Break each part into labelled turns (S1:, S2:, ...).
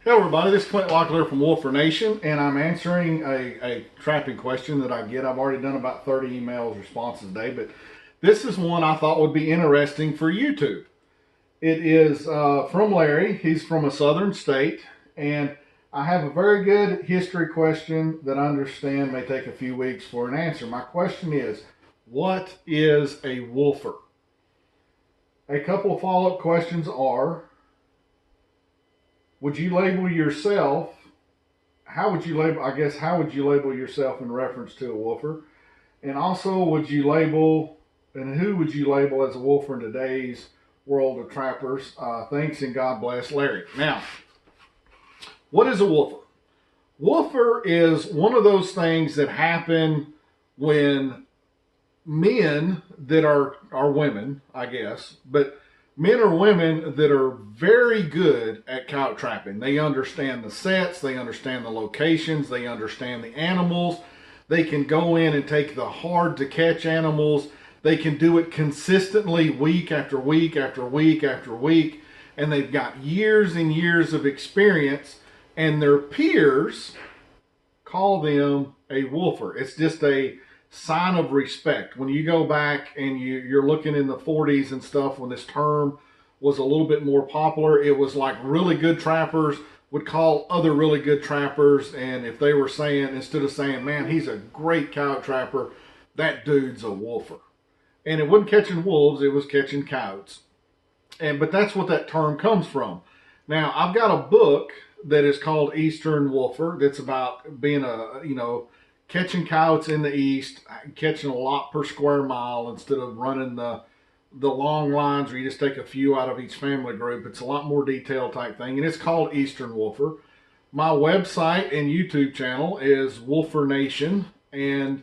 S1: Hello everybody, this is Clint Locklear from Woofer Nation, and I'm answering a trapping question that I get. I've already done about 30 emails responses a day, but this is one I thought would be interesting for YouTube. It is from Larry. He's from a southern state, and I have a very good history question that I understand may take a few weeks for an answer. My question is, what is a woofer? A couple of follow-up questions are, would you label yourself, how would you label yourself in reference to a woofer? And also, who would you label as a woofer in today's world of trappers? Thanks and God bless, Larry. Now, what is a woofer? Woofer is one of those things that happen when men that are women, I guess, but men or women that are very good at coyote trapping. They understand the sets, they understand the locations, they understand the animals. They can go in and take the hard to catch animals. They can do it consistently week after week after week after week. And they've got years and years of experience, and their peers call them a woofer. It's just a sign of respect. When you go back and you're looking in the 40s and stuff, when this term was a little bit more popular, it was like really good trappers would call other really good trappers, and if they were saying, instead of saying, man, he's a great coyote trapper, that dude's a woofer. And it wasn't catching wolves, it was catching coyotes. But that's what that term comes from. Now, I've got a book that is called Eastern Woofer that's about being catching coyotes in the east, catching a lot per square mile instead of running the long lines where you just take a few out of each family group. It's a lot more detailed type thing, and it's called Eastern Woofer. My website and YouTube channel is Woofer Nation, and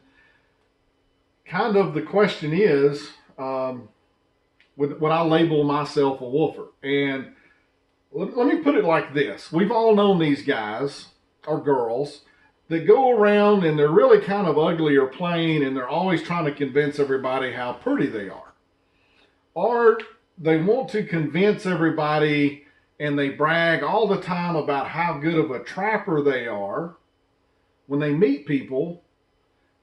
S1: kind of the question is, would I label myself a woofer? And let me put it like this. We've all known these guys or girls that go around and they're really kind of ugly or plain, and they're always trying to convince everybody how pretty they are. Or they want to convince everybody and they brag all the time about how good of a trapper they are when they meet people.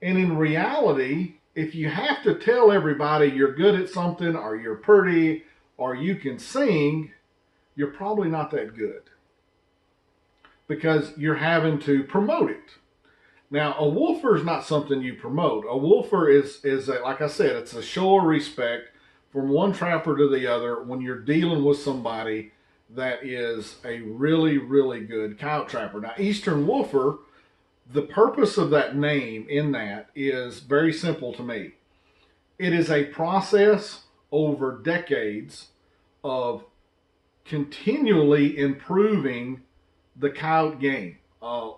S1: And in reality, if you have to tell everybody you're good at something, or you're pretty, or you can sing, you're probably not that good, because you're having to promote it. Now, a woofer is not something you promote. A woofer is like I said, it's a show of respect from one trapper to the other when you're dealing with somebody that is a really, really good coyote trapper. Now, Eastern Woofer, the purpose of that name in that is very simple to me. It is a process over decades of continually improving the coyote game,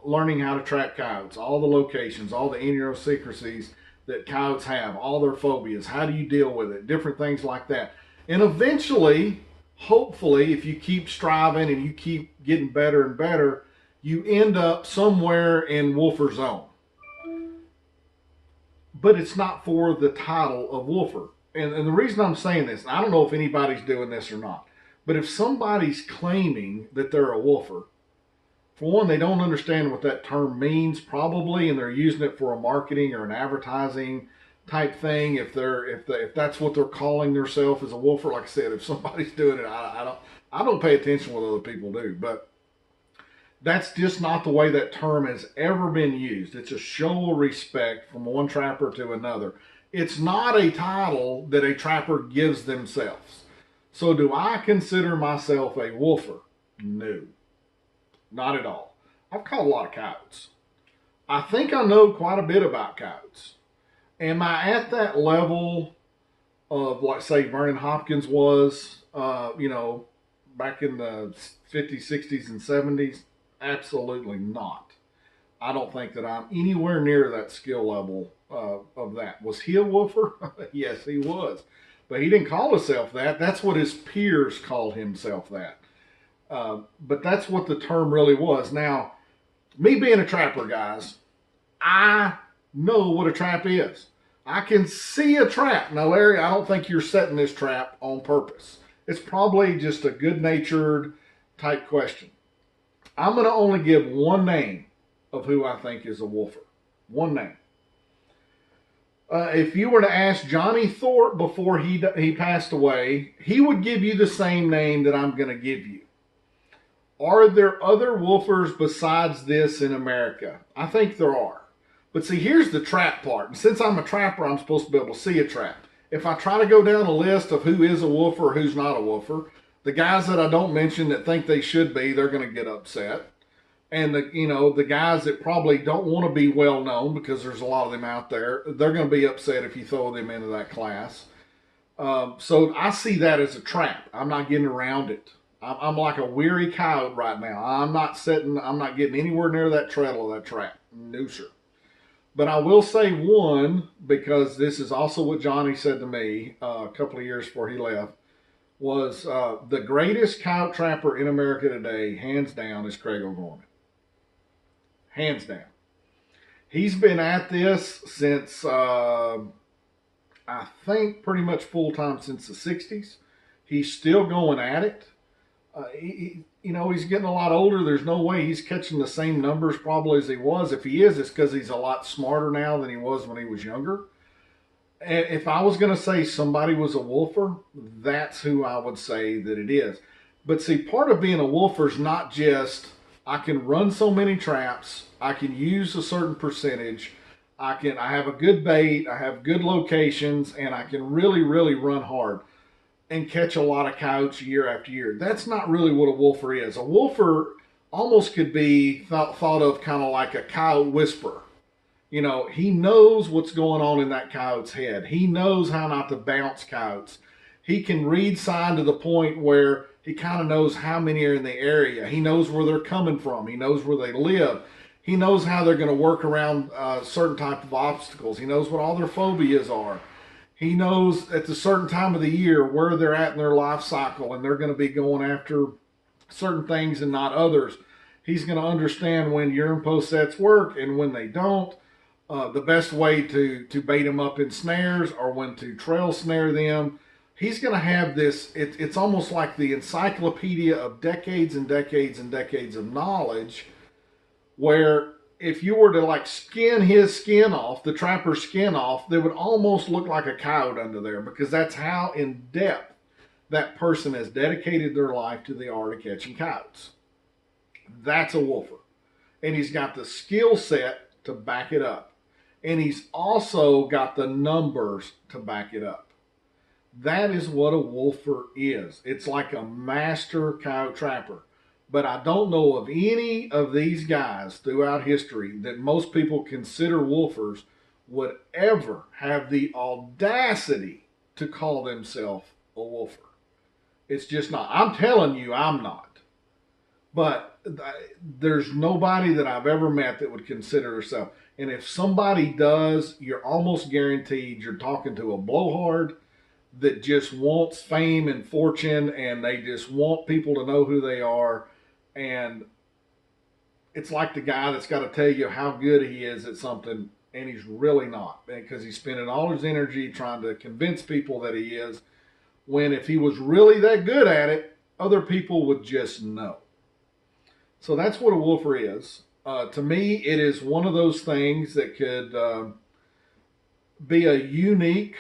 S1: learning how to trap coyotes, all the locations, all the idiosyncrasies that coyotes have, all their phobias, how do you deal with it, different things like that. And eventually, hopefully, if you keep striving and you keep getting better and better, you end up somewhere in woofer zone. But it's not for the title of woofer. And the reason I'm saying this, I don't know if anybody's doing this or not, but if somebody's claiming that they're a woofer, for one, they don't understand what that term means probably, and they're using it for a marketing or an advertising type thing. If that's what they're calling themselves as a woofer, like I said, if somebody's doing it, I don't pay attention to what other people do, but that's just not the way that term has ever been used. It's a show of respect from one trapper to another. It's not a title that a trapper gives themselves. So do I consider myself a woofer? No, not at all. I've caught a lot of coyotes. I think I know quite a bit about coyotes. Am I at that level of, like, say, Vernon Hopkins was, back in the 50s, 60s, and 70s? Absolutely not. I don't think that I'm anywhere near that skill level of that. Was he a woofer? Yes, he was. But he didn't call himself that. That's what his peers called himself that. But that's what the term really was. Now, me being a trapper, guys, I know what a trap is. I can see a trap. Now, Larry, I don't think you're setting this trap on purpose. It's probably just a good-natured type question. I'm going to only give one name of who I think is a woofer. One name. If you were to ask Johnny Thorpe before he passed away, he would give you the same name that I'm going to give you. Are there other woofers besides this in America? I think there are. But see, here's the trap part. And since I'm a trapper, I'm supposed to be able to see a trap. If I try to go down a list of who is a woofer or who's not a woofer, the guys that I don't mention that think they should be, they're going to get upset. And the guys that probably don't want to be well known, because there's a lot of them out there, they're going to be upset if you throw them into that class. So I see that as a trap. I'm not getting around it. I'm like a weary coyote right now. I'm not getting anywhere near that treadle of that trap. No, sir. But I will say one, because this is also what Johnny said to me a couple of years before he left, was the greatest coyote trapper in America today, hands down, is Craig O'Gorman. Hands down. He's been at this since, I think, pretty much full-time since the 60s. He's still going at it. He's getting a lot older. There's no way he's catching the same numbers probably as he was. If he is, it's because he's a lot smarter now than he was when he was younger. And if I was going to say somebody was a woofer, that's who I would say that it is. But see, part of being a woofer is not just, I can run so many traps, I can use a certain percentage, I have a good bait, I have good locations, and I can really, really run hard and catch a lot of coyotes year after year. That's not really what a woofer is. A woofer almost could be thought of kind of like a coyote whisperer. He knows what's going on in that coyote's head. He knows how not to bounce coyotes. He can read sign to the point where he kind of knows how many are in the area. He knows where they're coming from. He knows where they live. He knows how they're going to work around certain type of obstacles. He knows what all their phobias are. He knows at a certain time of the year where they're at in their life cycle, and they're going to be going after certain things and not others. He's going to understand when urine post sets work and when they don't. The best way to bait them up in snares or when to trail snare them. He's going to have this, it's almost like the encyclopedia of decades and decades and decades of knowledge, where if you were to like skin his skin off, the trapper's skin off, they would almost look like a coyote under there, because that's how in depth that person has dedicated their life to the art of catching coyotes. That's a woofer. And he's got the skill set to back it up. And he's also got the numbers to back it up. That is what a woofer is. It's like a master coyote trapper. But I don't know of any of these guys throughout history that most people consider woofers would ever have the audacity to call themselves a woofer. It's just not. I'm telling you, I'm not. But there's nobody that I've ever met that would consider herself. And if somebody does, you're almost guaranteed you're talking to a blowhard that just wants fame and fortune, and they just want people to know who they are. And it's like the guy that's got to tell you how good he is at something, and he's really not, because he's spending all his energy trying to convince people that he is, when if he was really that good at it, other people would just know. So that's what a woofer is. To me, it is one of those things that could be a unique,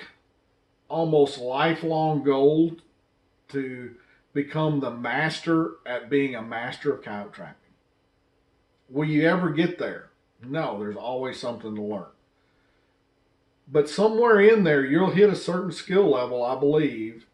S1: almost lifelong goal to become the master at being a master of coyote trapping. Will you ever get there? No, there's always something to learn. But somewhere in there, you'll hit a certain skill level, I believe,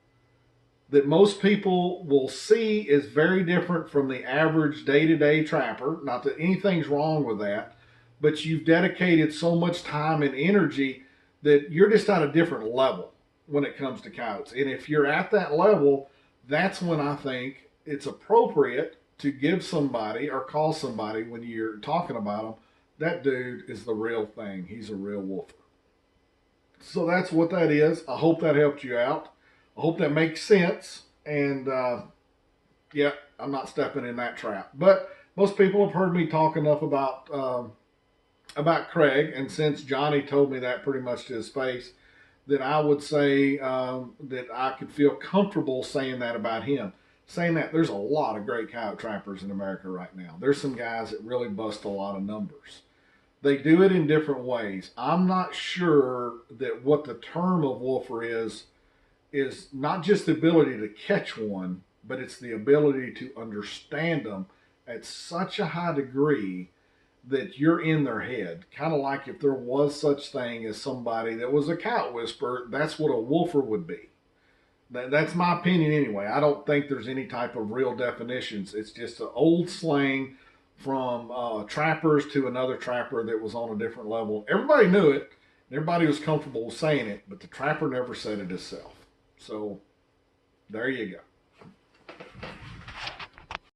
S1: that most people will see is very different from the average day-to-day trapper. Not that anything's wrong with that, but you've dedicated so much time and energy that you're just at a different level when it comes to coyotes. And if you're at that level, that's when I think it's appropriate to give somebody or call somebody, when you're talking about them, that dude is the real thing. He's a real woofer. So that's what that is. I hope that helped you out. I hope that makes sense. And yeah, I'm not stepping in that trap. But most people have heard me talk enough about Craig, and since Johnny told me that pretty much to his face, that I would say that I could feel comfortable saying that about him. saying that, there's a lot of great coyote trappers in America right now. There's some guys that really bust a lot of numbers. They do it in different ways. I'm not sure that what the term of woofer is not just the ability to catch one, but it's the ability to understand them at such a high degree that you're in their head. Kind of like if there was such thing as somebody that was a coyote whisperer, that's what a woofer would be. That's my opinion anyway. I don't think there's any type of real definitions. It's just an old slang from trappers to another trapper that was on a different level. Everybody knew it. Everybody was comfortable saying it, but the trapper never said it himself. So there you go.